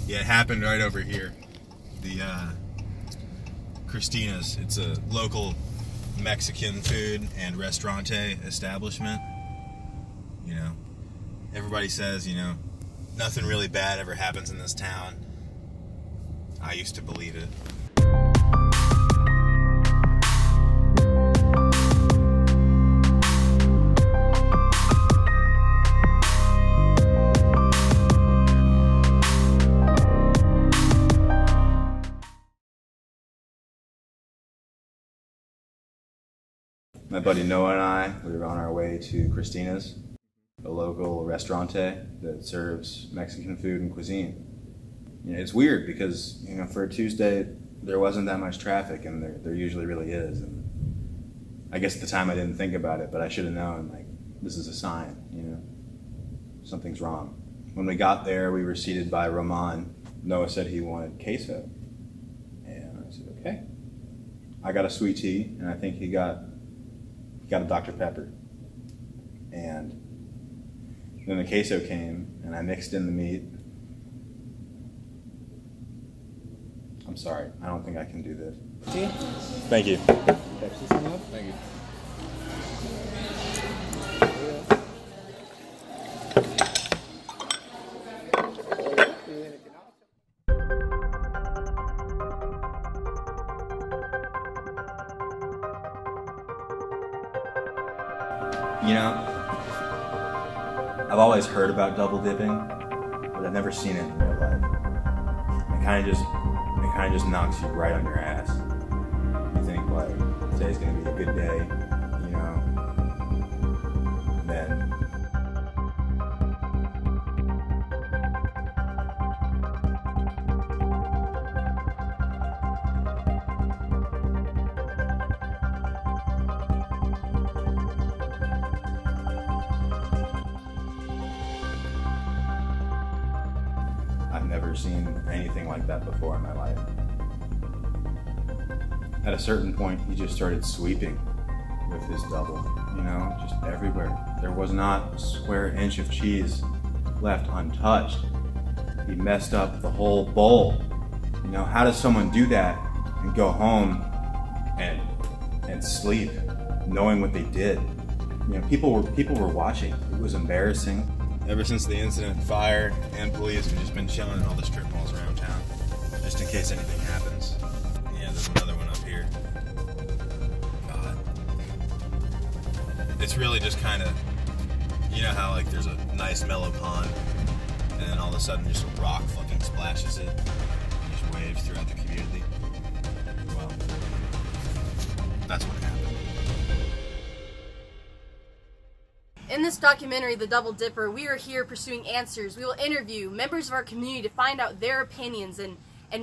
Yeah, it happened right over here. The Christina's. It's a local Mexican food and restaurante establishment. You know, everybody says, you know, nothing really bad ever happens in this town. I used to believe it. My buddy Noah and I, we were on our way to Christina's, a local restaurante that serves Mexican food and cuisine. You know, it's weird because, you know, for a Tuesday, there wasn't that much traffic, and there usually really is. And I guess at the time I didn't think about it, but I should have known, like, this is a sign, you know, something's wrong. When we got there, we were seated by Roman. Noah said he wanted queso. And I said, okay. I got a sweet tea, and I think he got a Dr. Pepper. And then the queso came, and I mixed in the meat. I'm sorry, I don't think I can do this. Thank you. Thank you. You know, I've always heard about double dipping, but I've never seen it in real life. It kind of just knocks you right on your ass. You think, like, today's gonna be a good day, you know, and then I've never seen anything like that before in my life. At a certain point, he just started sweeping with his double, you know, just everywhere. There was not a square inch of cheese left untouched. He messed up the whole bowl. You know, how does someone do that and go home and sleep knowing what they did? You know, people were watching. It was embarrassing. Ever since the incident, fire and police have just been chilling in all the strip malls around town, just in case anything happens. Yeah, there's another one up here. God. It's really just kind of, you know how like there's a nice mellow pond, and then all of a sudden just a rock fucking splashes it, and just waves throughout the community? Well, that's what happened. In this documentary, The Double Dipper, we are here pursuing answers. We will interview members of our community to find out their opinions and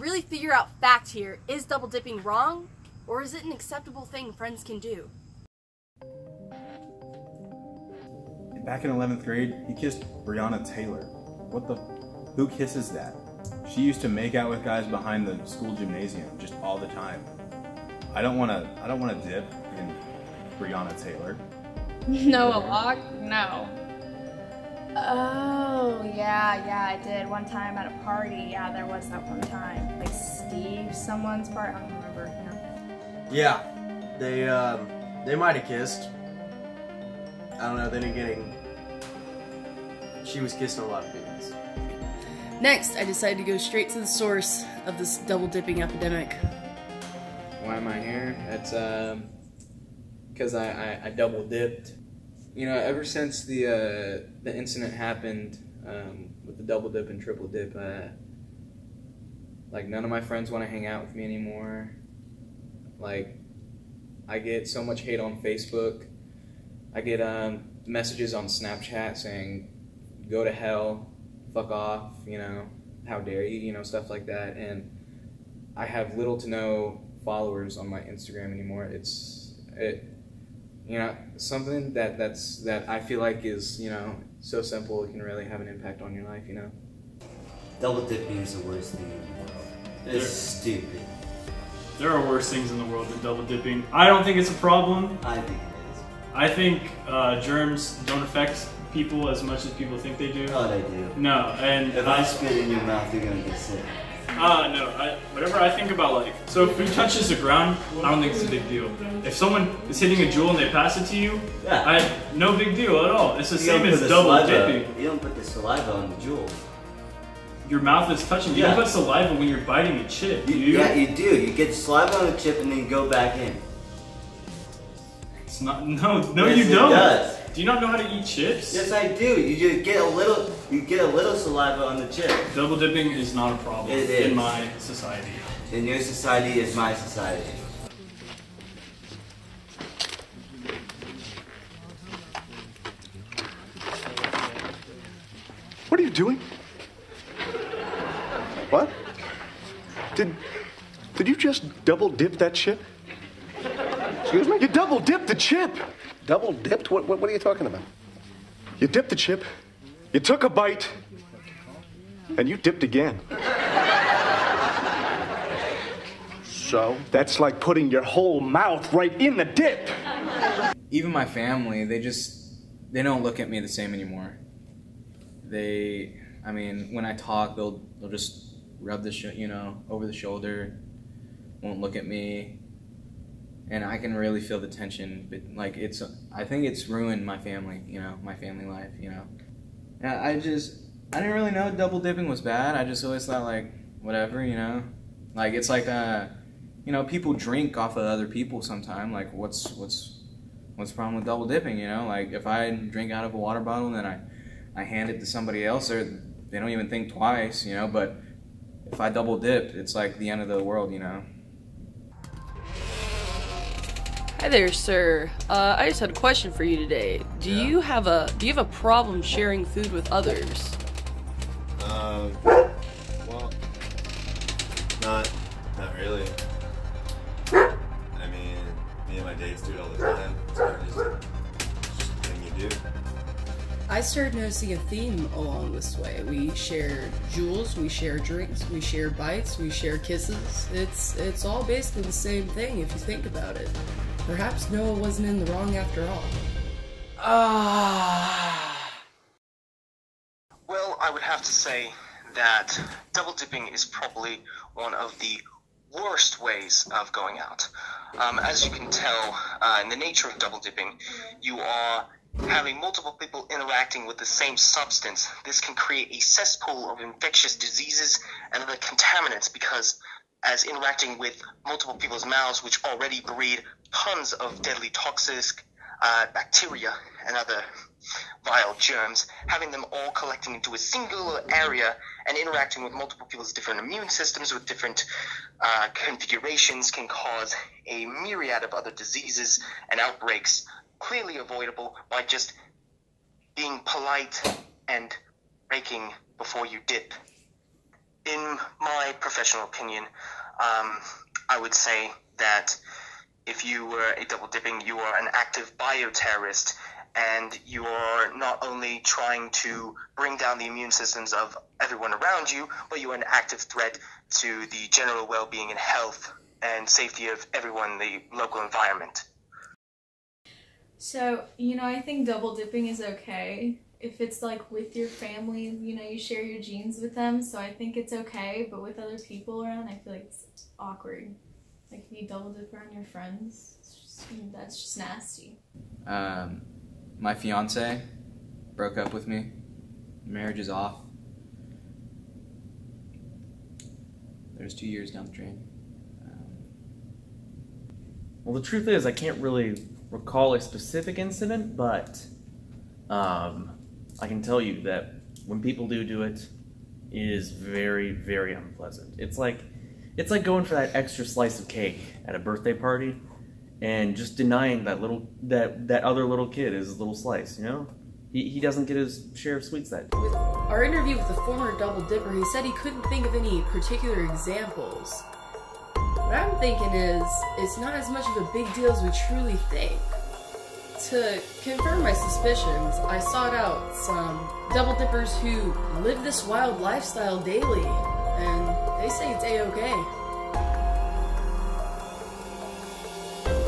really figure out fact here. Is double dipping wrong, or is it an acceptable thing friends can do? Back in 11th grade, he kissed Breonna Taylor. Who kisses that? She used to make out with guys behind the school gymnasium just all the time. I don't wanna dip in Breonna Taylor. Noah Locke? No. Oh, yeah, I did. One time at a party, yeah, there was that one time. Like Steve, someone's part, I don't remember, you know. Yeah, they might have kissed. I don't know, then again, she was kissing a lot of dudes. Next, I decided to go straight to the source of this double dipping epidemic. Why am I here? It's because I double dipped. You know, ever since the incident happened with the double dip and triple dip, like none of my friends want to hang out with me anymore. Like, I get so much hate on Facebook. I get messages on Snapchat saying, "Go to hell, fuck off," you know, "How dare you," you know, stuff like that. And I have little to no followers on my Instagram anymore. You know, something that I feel like is, you know, so simple, it can really have an impact on your life, you know. Double dipping is the worst thing in the world. It's stupid. There are worse things in the world than double dipping. I don't think it's a problem. I think it is. I think germs don't affect people as much as people think they do. Oh, they do. No, and If I spit in your mouth, you're gonna get sick. No. Whatever I think about, like, so if food touches the ground, I don't think it's a big deal. If someone is hitting a jewel and they pass it to you, no big deal at all. It's the same as double dipping. You don't put the saliva on the jewel. Your mouth is touching. You don't put saliva when you're biting a chip. Yeah, you do. You get saliva on the chip and then you go back in. It's not. No, yes, you don't. It does. Do you not know how to eat chips? Yes, I do. You just get a little. You get a little saliva on the chip. Double dipping is not a problem in my society. In your society is my society. What are you doing? What? Did you just double dip that chip? Excuse me? You double dipped the chip. Double dipped? What are you talking about? You dipped the chip, you took a bite, and you dipped again. So that's like putting your whole mouth right in the dip. Even my family, they don't look at me the same anymore. I mean, when I talk, they'll just rub the over the shoulder, won't look at me, and I can really feel the tension. But like, I think it's ruined my family, my family life, Yeah, I didn't really know double dipping was bad. I just always thought like, whatever, like it's like people drink off of other people sometime. Like, what's the problem with double dipping? Like if I drink out of a water bottle and then I hand it to somebody else, they don't even think twice, but if I double dip, it's like the end of the world, Hi there, sir. I just had a question for you today. Do you have a problem sharing food with others? Well, not really. I mean, me and my dates do it all the time. It's kind of just a thing you do. I started noticing a theme along this way. We share jewels, we share drinks, we share bites, we share kisses. It's all basically the same thing if you think about it. Perhaps Noah wasn't in the wrong after all. Well, I would have to say that double dipping is probably one of the worst ways of going out. As you can tell, in the nature of double dipping, you are having multiple people interacting with the same substance. This can create a cesspool of infectious diseases and other contaminants because as interacting with multiple people's mouths, which already breed tons of deadly toxic bacteria and other vile germs, having them all collecting into a singular area and interacting with multiple people's different immune systems with different configurations can cause a myriad of other diseases and outbreaks, clearly avoidable by just being polite and breaking before you dip. In my professional opinion, I would say that if you were a double dipping, you are an active bioterrorist, and you are not only trying to bring down the immune systems of everyone around you, but you are an active threat to the general well-being and health and safety of everyone in the local environment. So, I think double dipping is okay. If it's like with your family, you share your genes with them, so I think it's okay, but with other people around, I feel like it's awkward. Like, if you double dip around your friends, that's just nasty. My fiance broke up with me. Marriage is off. There's 2 years down the drain. Well, the truth is, I can't really recall a specific incident, but I can tell you that when people do it, it is very, very unpleasant. It's like going for that extra slice of cake at a birthday party and just denying that other little kid his little slice, He doesn't get his share of sweets that day. With our interview with the former double dipper, he said he couldn't think of any particular examples. What I'm thinking is, it's not as much of a big deal as we truly think. To confirm my suspicions, I sought out some double dippers who live this wild lifestyle daily, and they say it's a-okay.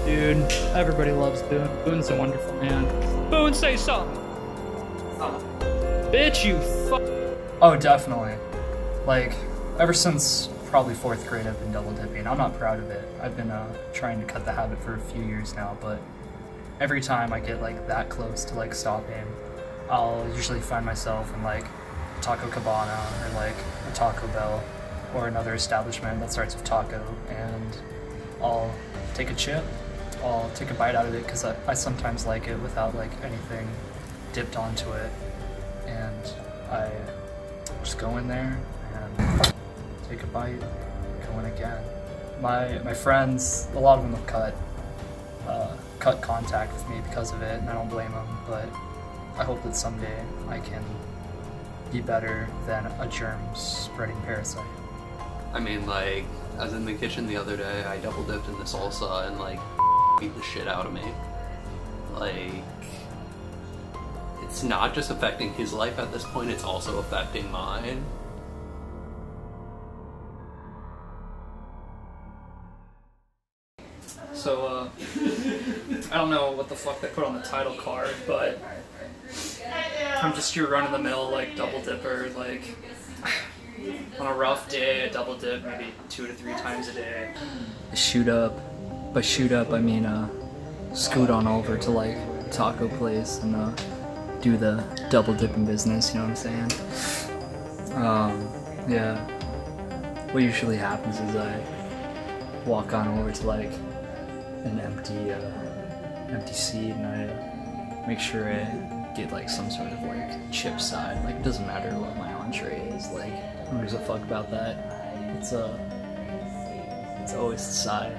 Dude, everybody loves Boone. Boone's a wonderful man. Boone, say something! Bitch, you Oh, definitely. Like, ever since probably 4th grade, I've been double dipping. I'm not proud of it. I've been trying to cut the habit for a few years now, but every time I get like that close to like stopping, I'll usually find myself in like Taco Cabana or like a Taco Bell or another establishment that starts with taco, and I'll take a chip, I'll take a bite out of it because I sometimes like it without like anything dipped onto it, and I just go in there and take a bite, go in again. My friends, a lot of them have cut contact with me because of it, and I don't blame them, but I hope that someday I can be better than a germ-spreading parasite. I mean, like, I was in the kitchen the other day, I double dipped in the salsa and, like, beat the shit out of me. Like, it's not just affecting his life at this point, it's also affecting mine. So, I don't know what the fuck they put on the title card, but I'm just your run-of-the-mill, like, double dipper, like, on a rough day, I double dip maybe 2 to 3 times a day. Shoot up. By shoot up, I mean, scoot on over to, like, a taco place and, do the double dipping business, you know what I'm saying? Yeah. What usually happens is I walk on over to, like, an empty seat, and I make sure I get like some sort of like chip side. Like, it doesn't matter what my entree is, like, who gives a fuck about that? It's always the side.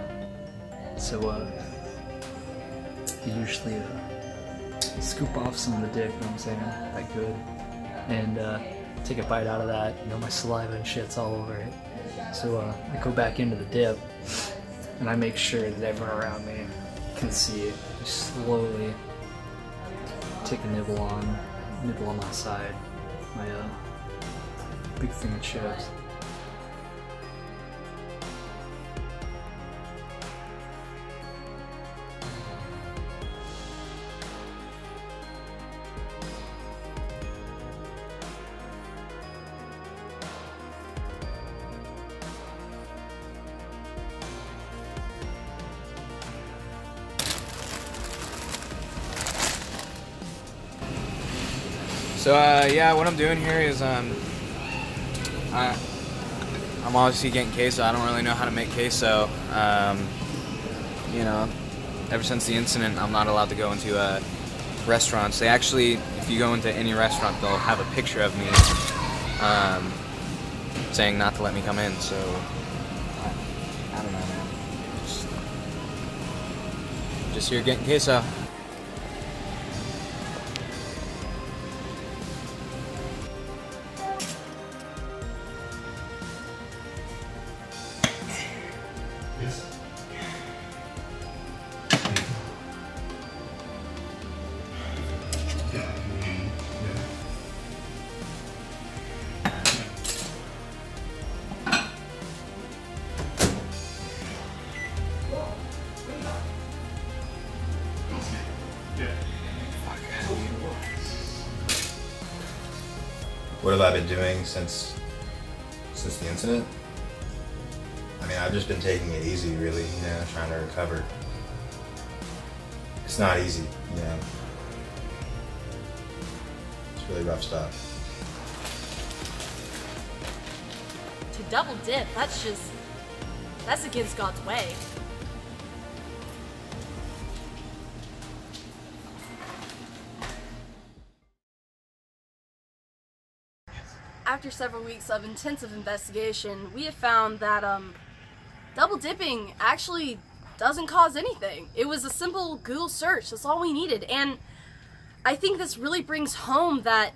So you usually scoop off some of the dip, you know what I'm saying? Like, good. And take a bite out of that, you know, my saliva and shit's all over it. So I go back into the dip, and I make sure that everyone around me can see it. Just slowly take a nibble on my side, my big thing of chips. So yeah, what I'm doing here is I'm obviously getting queso. I don't really know how to make queso. You know, ever since the incident, I'm not allowed to go into restaurants. They actually, if you go into any restaurant, they'll have a picture of me saying not to let me come in. So I don't know, man. Just here getting queso. What have I been doing since the incident? I mean, I've just been taking it easy, really, you know, trying to recover. It's not easy, you know. It's really rough stuff. To double dip, that's against God's way. After several weeks of intensive investigation, we have found that double dipping actually doesn't cause anything. It was a simple Google search, that's all we needed. And I think this really brings home that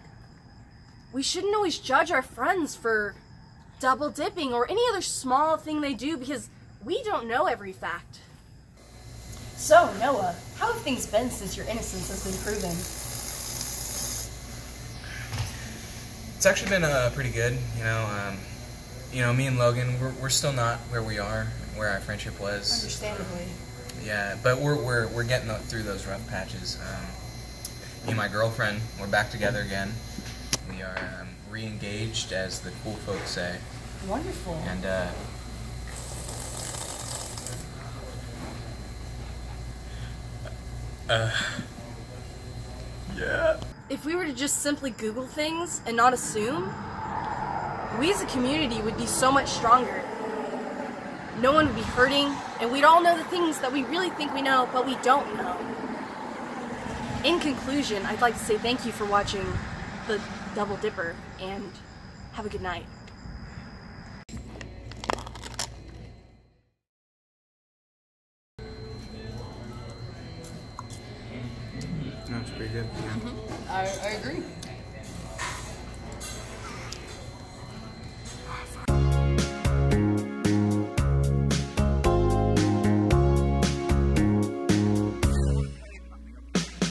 we shouldn't always judge our friends for double dipping or any other small thing they do, because we don't know every fact. So, Noah, how have things been since your innocence has been proven? It's actually been pretty good, you know. Me and Logan, we're still not where we are, where our friendship was. Understandably. Yeah, but we're getting through those rough patches. and my girlfriend, we're back together again. We are re-engaged, as the cool folks say. Wonderful. And yeah. If we were to just simply Google things and not assume, we as a community would be so much stronger. No one would be hurting, and we'd all know the things that we really think we know, but we don't know. In conclusion, I'd like to say thank you for watching the Double Dipper, and have a good night. That's pretty good. Yeah. I agree.